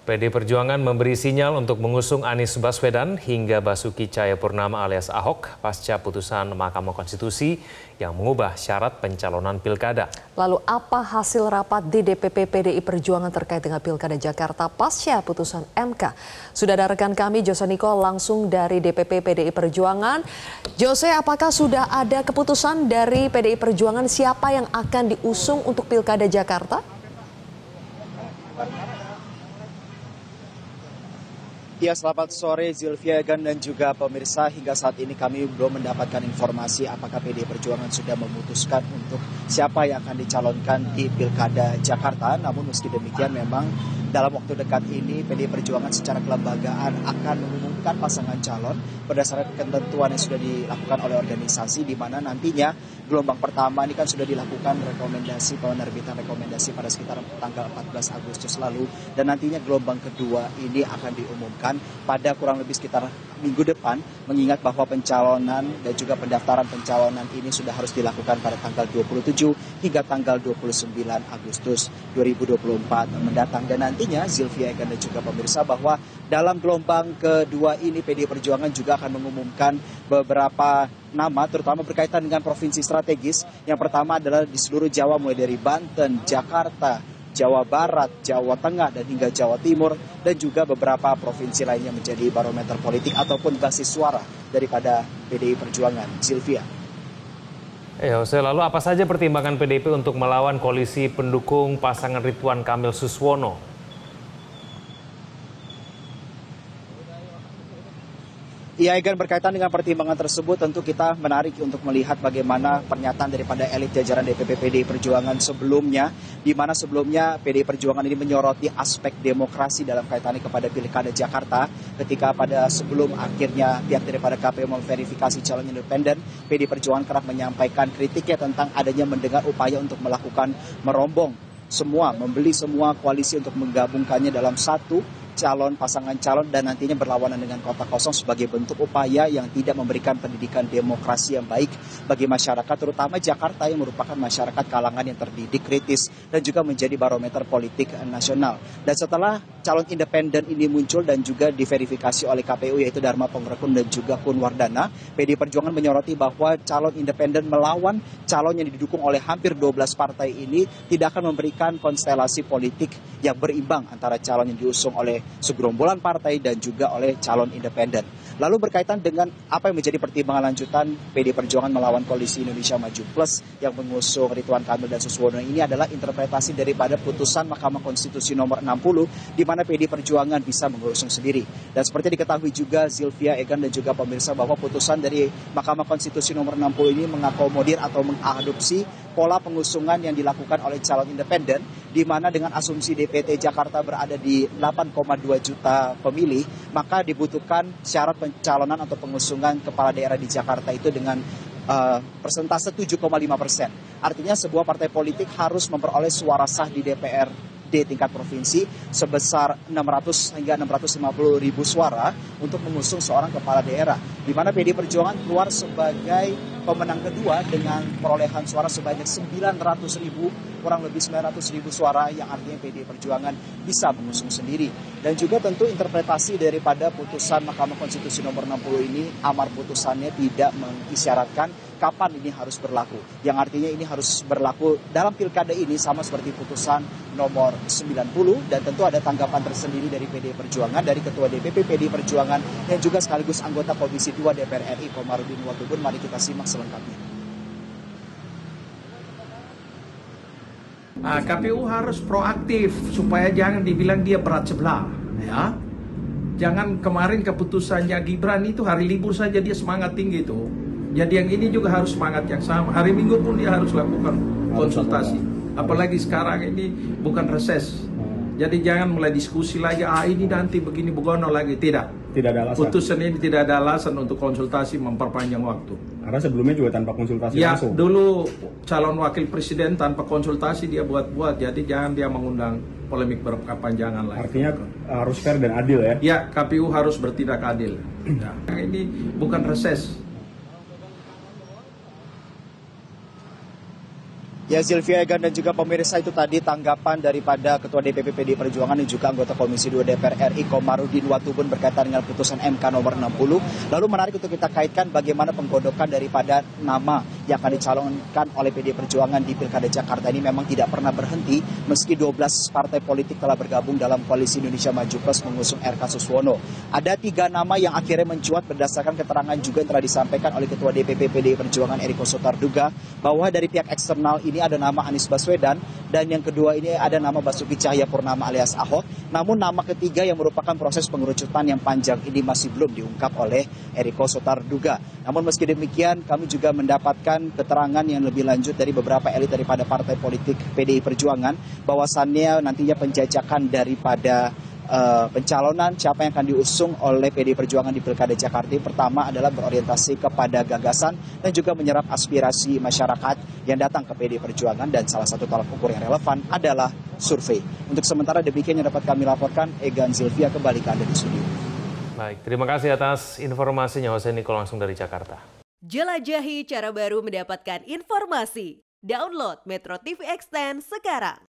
PD Perjuangan memberi sinyal untuk mengusung Anies Baswedan hingga Basuki Cahayapurnama alias Ahok pasca putusan Mahkamah Konstitusi yang mengubah syarat pencalonan pilkada. Lalu apa hasil rapat di DPP PDI Perjuangan terkait dengan Pilkada Jakarta pasca putusan MK? Sudah ada rekan kami Jose Niko langsung dari DPP PDI Perjuangan. Jose, apakah sudah ada keputusan dari PDI Perjuangan siapa yang akan diusung untuk Pilkada Jakarta? Ya, selamat sore Zilvia Egan dan juga pemirsa. Hingga saat ini kami belum mendapatkan informasi apakah PDI Perjuangan sudah memutuskan untuk siapa yang akan dicalonkan di Pilkada Jakarta. Namun meski demikian memang dalam waktu dekat ini PDI Perjuangan secara kelembagaan akan mengumumkan pasangan calon berdasarkan ketentuan yang sudah dilakukan oleh organisasi, di mana nantinya gelombang pertama ini kan sudah dilakukan rekomendasi penerbitan rekomendasi pada sekitar tanggal 14 Agustus lalu, dan nantinya gelombang kedua ini akan diumumkan pada kurang lebih sekitar minggu depan, mengingat bahwa pencalonan dan juga pendaftaran pencalonan ini sudah harus dilakukan pada tanggal 27 hingga tanggal 29 Agustus 2024 mendatang. Dan nantinya Zilvia Egan dan juga pemirsa bahwa dalam gelombang kedua ini PDI Perjuangan juga akan mengumumkan beberapa nama terutama berkaitan dengan provinsi strategis. Yang pertama adalah di seluruh Jawa, mulai dari Banten, Jakarta, Jawa Barat, Jawa Tengah, dan hingga Jawa Timur, dan juga beberapa provinsi lainnya menjadi barometer politik ataupun basis suara daripada PDI Perjuangan. Sylvia. Jose, lalu apa saja pertimbangan PDIP untuk melawan koalisi pendukung pasangan Ridwan Kamil Suswono? Ya, Egan, berkaitan dengan pertimbangan tersebut tentu kita menarik untuk melihat bagaimana pernyataan daripada elit jajaran DPP PDI Perjuangan sebelumnya, di mana sebelumnya PDI Perjuangan ini menyoroti aspek demokrasi dalam kaitannya kepada Pilkada Jakarta, ketika pada sebelum akhirnya pihak daripada KPU memverifikasi calon independen, PDI Perjuangan kerap menyampaikan kritiknya tentang adanya mendengar upaya untuk melakukan membeli semua koalisi untuk menggabungkannya dalam satu calon, pasangan calon, dan nantinya berlawanan dengan kota kosong sebagai bentuk upaya yang tidak memberikan pendidikan demokrasi yang baik bagi masyarakat, terutama Jakarta yang merupakan masyarakat kalangan yang terdidik, kritis, dan juga menjadi barometer politik nasional. Dan setelah calon independen ini muncul dan juga diverifikasi oleh KPU, yaitu Dharma Pongrekun dan juga Kun Wardana, PDI Perjuangan menyoroti bahwa calon independen melawan calon yang didukung oleh hampir 12 partai ini tidak akan memberikan konstelasi politik yang berimbang antara calon yang diusung oleh segerombolan partai dan juga oleh calon independen. Lalu berkaitan dengan apa yang menjadi pertimbangan lanjutan PDI Perjuangan melawan koalisi Indonesia Maju Plus yang mengusung Ridwan Kamil dan Suswono ini adalah interpretasi daripada putusan Mahkamah Konstitusi nomor 60, di mana PDI Perjuangan bisa mengusung sendiri. Dan seperti diketahui juga Zilvia, Egan, dan juga pemirsa bahwa putusan dari Mahkamah Konstitusi nomor 60 ini mengakomodir atau mengadopsi pola pengusungan yang dilakukan oleh calon independen, di mana dengan asumsi DPT Jakarta berada di 8,2 juta pemilih, maka dibutuhkan syarat pencalonan atau pengusungan kepala daerah di Jakarta itu dengan persentase 7,5%. Artinya sebuah partai politik harus memperoleh suara sah di DPRD tingkat provinsi sebesar 600 hingga 650 ribu suara untuk mengusung seorang kepala daerah, di mana PDI Perjuangan keluar sebagai pemenang kedua dengan perolehan suara sebanyak 900 ribu, kurang lebih 900 ribu suara, yang artinya PDI Perjuangan bisa mengusung sendiri. Dan juga tentu interpretasi daripada putusan Mahkamah Konstitusi nomor 60 ini, amar putusannya tidak mengisyaratkan kapan ini harus berlaku, yang artinya ini harus berlaku dalam pilkada ini sama seperti putusan nomor 90. Dan tentu ada tanggapan tersendiri dari PDI Perjuangan, dari Ketua DPP PDI Perjuangan yang juga sekaligus anggota Komisi 2 DPR RI Komarudin Watubun. Mari kita simak selengkapnya. KPU harus proaktif supaya jangan dibilang dia berat sebelah, ya. Jangan kemarin keputusannya Gibran itu hari libur saja dia semangat tinggi itu. Jadi yang ini juga harus semangat yang sama. Hari Minggu pun dia harus lakukan konsultasi. Apalagi sekarang ini bukan reses. Jadi jangan mulai diskusi lagi, ini nanti begini begono lagi. Tidak ada alasan. Putusan ini tidak ada alasan untuk konsultasi memperpanjang waktu. Karena sebelumnya juga tanpa konsultasi langsung. Ya, dulu calon wakil presiden tanpa konsultasi dia buat-buat. Jadi jangan dia mengundang polemik berkepanjangan lagi. Artinya harus fair dan adil ya? Ya, KPU harus bertindak adil. Nah, ini bukan reses. Ya, Zilvia, Egan, dan juga pemirsa, itu tadi tanggapan daripada Ketua DPP PDI Perjuangan dan juga anggota Komisi 2 DPR RI Komarudin Watubun berkaitan dengan putusan MK nomor 60. Lalu menarik untuk kita kaitkan bagaimana penggodokan daripada nama yang akan dicalonkan oleh PDI Perjuangan di Pilkada Jakarta ini memang tidak pernah berhenti meski 12 partai politik telah bergabung dalam Koalisi Indonesia Maju Plus mengusung RK Suswono. Ada 3 nama yang akhirnya mencuat berdasarkan keterangan juga yang telah disampaikan oleh Ketua DPP PDI Perjuangan Eriko Sotarduga bahwa dari pihak eksternal ini ada nama Anies Baswedan dan yang kedua ini ada nama Basuki Cahayapurnama alias Ahok. Namun nama ketiga yang merupakan proses pengerucutan yang panjang ini masih belum diungkap oleh Eriko Sotarduga. Namun meski demikian kami juga mendapatkan keterangan yang lebih lanjut dari beberapa elit daripada partai politik PDI Perjuangan bahwasannya nantinya penjajakan daripada pencalonan siapa yang akan diusung oleh PDI Perjuangan di Pilkada Jakarta pertama adalah berorientasi kepada gagasan dan juga menyerap aspirasi masyarakat yang datang ke PDI Perjuangan, dan salah satu tolak ukur yang relevan adalah survei. Untuk sementara demikian yang dapat kami laporkan. Egan, Zilvia, kembali ke Anda di studio. Baik, terima kasih atas informasinya Jose Niko langsung dari Jakarta. Jelajahi cara baru mendapatkan informasi. Download Metro TV Extend sekarang.